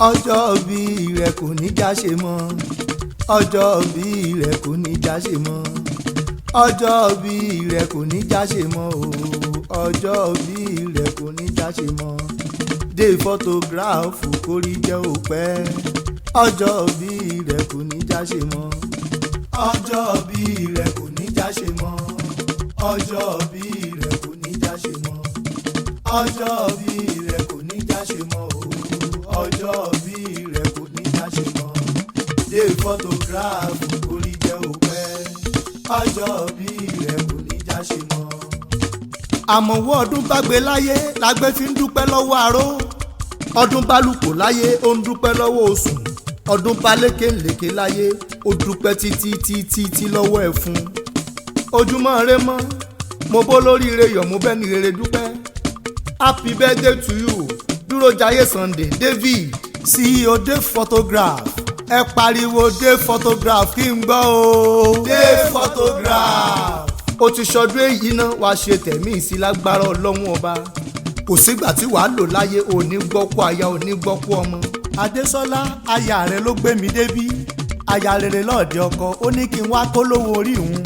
ọjọ́ bí rẹ̀ kò ní já ṣe mọ́ ọjọ́ bí rẹ̀ kò ní já ṣe mọ́ ọjọ́ bí rẹ̀ kò ní já ṣe mọ́ o ọjọ́ bí rẹ̀ kò ní já ṣe mọ́ dé fọ́tógráfù kórí jẹ́ òpẹ́ ọjọ́ bí rẹ̀ kò ní já ṣe mọ́ ọjọ́ bí rẹ̀ kò ní já ṣe mọ́ ọjọ́ bí rẹ̀ kò ní já ṣe mọ́ ọjọ́ bí rẹ̀ kò ní já ṣe mọ́ o ọjọ́ bí rẹ̀ kò ní já ṣe mọ́ dé fọ́tógráfù kórí jẹ́ òpẹ́ ọjọ́ bí rẹ̀ kò ní já ṣe mọ́. àmọ̀wọ́ ọdún bá gbé láyé lágbé fi ń dúpẹ́ lọ́wọ́ aró ọdún bá lùkò láyé ó ń dúpẹ́ lọ́wọ́ oṣù ọdún bá lékèlékè láyé ó dúpẹ́ títí lọ́wọ́ ẹ̀fún ojúmọ́ rẹ mọ́ mo bó lóríire yọ̀ mo bẹ́ni rere dúpẹ́ happy birthday to you dúró jayé Sunday David CEO Dave photograph ẹ pariwo Dave photograph kí n gbọ́ o Dave photograph ó ti ṣọdún èyí náà wàá ṣe tẹ̀mí ìsílágbára ọlọ́run ọba kò sígbà tí wàá lò láyé òní gbọ́kú aya òní gbọ́kú ọmọ. Adésọlá aya rẹ ló gbé mi débí aya rere lọ́ọ̀dẹ ọkọ ó ní kí n wá kó lówó orí òun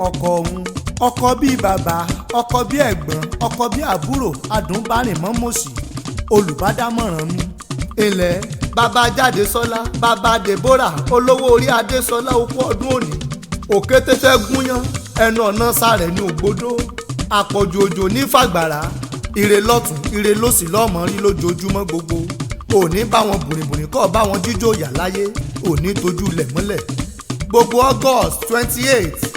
ọkọ òun ọkọ bíi bàbá ọkọ bíi ẹ̀gbọ́n ọkọ bíi àbúrò adùnbárìn mọ́mọ́sì olùbádámọ̀ràn mi. ilẹ̀ bàbá Jádesọ́lá bàbá Deborah olówó orí Adésọlá okú ọdún òní òkété fẹ́ gúnyán ẹnu ọ̀nà sáré ní ògbódó àpọ̀jù òjò ní fàgbàrá ire lọ́tún ire lósì lọ́mọ rí lójoojúmọ́ gbogbo òní bá wọn bùrìbùrì kọ́ bá wọn jíjó yà láyé òní tójú lẹ̀ mọ́lẹ̀ gbogbo August 28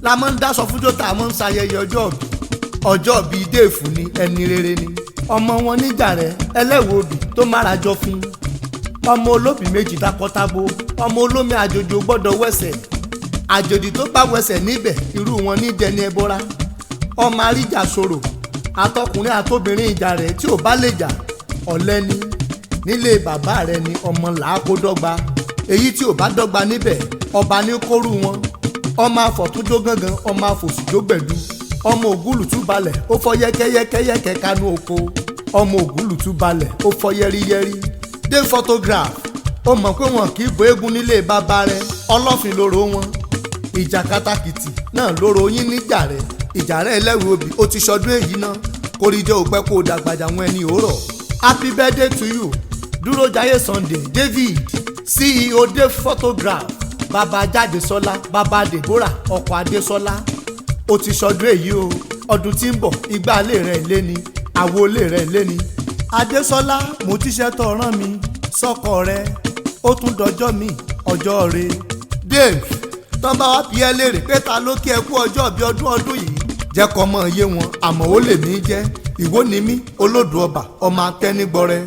la máa ń dáṣọ fúnjó tá a máa ń ṣayẹyẹ ọjọ́ bíi déèfù ni ẹni rere ni ọmọ wọn níjàrẹ ẹlẹ́wọ̀ọ́ òbí tó mára jọ fún ọmọ olóbì méjì takọtabo ọmọ olómi àjòjò gbọ́dọ̀ wẹ̀sẹ̀ àjòjì tó bá wẹ̀sẹ̀ níbẹ̀ irú wọn ní jẹni ẹbọra ọmọ àríjà ṣòro àtọkùnrin àtobìnrin ìjà rẹ̀ tí ò bá lè jà ọ̀lẹ ni nílé bàbá rẹ̀ ni ọmọ làákó dọ́gba èyí tí ò bá dọ́gba níbẹ̀ ọba ní kóru wọn ọmọ àfọ̀túnjó gángan ọmọ àfòsùjó gbẹ̀dú ọmọ ògúlùtú balẹ̀ ó fọ́ yẹ́kẹ́yẹ́kẹ́yẹ́kẹ́ kánú oko ọmọ ògúlùtú balẹ̀ ó fọ́ yẹ́ríyẹ́rí dé photograph ó mọ̀ pé wọn kì í bo eégún nílé bàbá rẹ̀ ọlọ́fin lóró wọn ìjà katakìtì náà lóró yín níjà rẹ̀ Ijare ẹlẹ́rìí òbí ó ti ṣọdún èyí náà kórìíjẹ́ òpẹ́ kó o dàgbàjà wọn ẹni òórọ̀ happy birthday to you dúró jayé Sunday David CEO Dave photograph bàbá Jádesọ́lá bàbá Deborah ọkọ Adésọlá ó ti ṣọdún èyí o ọdún tí ń bọ̀ igbá ilé rẹ̀ lé ní àwo ilé rẹ̀ lé ní. Adésọlá mo tíṣẹ́ tó rán mi sọ́kọ rẹ̀ ó tún dọjọ́ mi ọjọ́ rẹ̀ Dave tán bá wá bí ẹ léèrè pé ta ló kí ẹ kú ọjọ́ bí ọdún yìí jẹ́ kọ́ mọ́ iye wọn àmọ́ ó lè mí jẹ́ ìwọ ni mí olódù ọba ọmọ akẹ́nigbọrẹ.